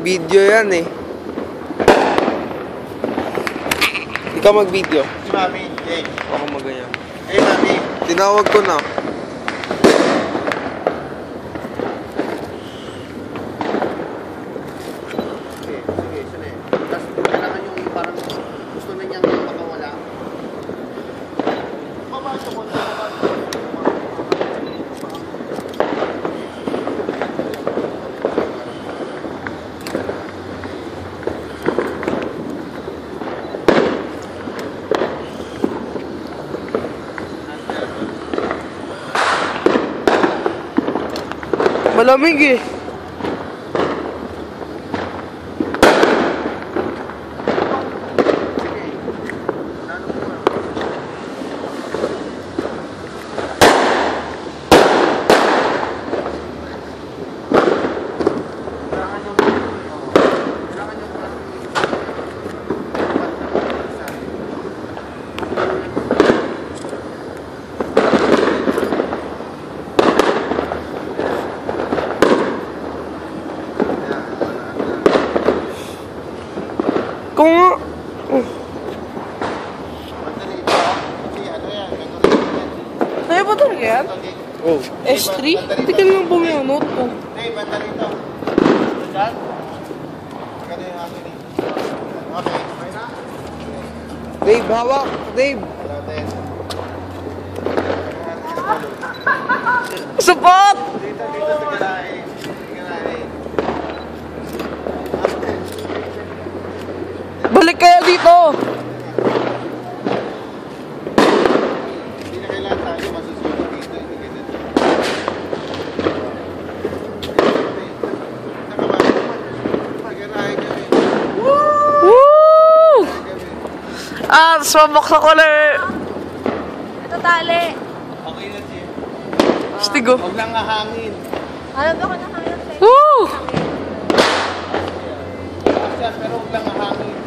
Video yan eh. Ikaw mag-video. Si Mami, eh. Ako mag-ganyan. Eh, Mami. Tinawag ko na. Sige, sali. Tapos kailangan yung parang gusto na niyang makawala. Babasok ko na. Malamig eh. Kung nga. Kaya ba talaga yan? Oh. S3? Hindi ka naman bumiunot ko. Hey, banda rito. Diyan? Maganda yung akin eh. Okay, okay na? Dave, hawak. Dave. Support! Dito sa galahe. Balik kayo dito! Hindi na kailangan tayo masusunod dito. Hindi ka dito. Nagarahe kami. Woo! Ah, sumabak ko na eh. Ito tali. Okay na, Jim. Stigo. Huwag lang hahangin. Alam ko na kaya. Woo! Pero huwag lang hahangin.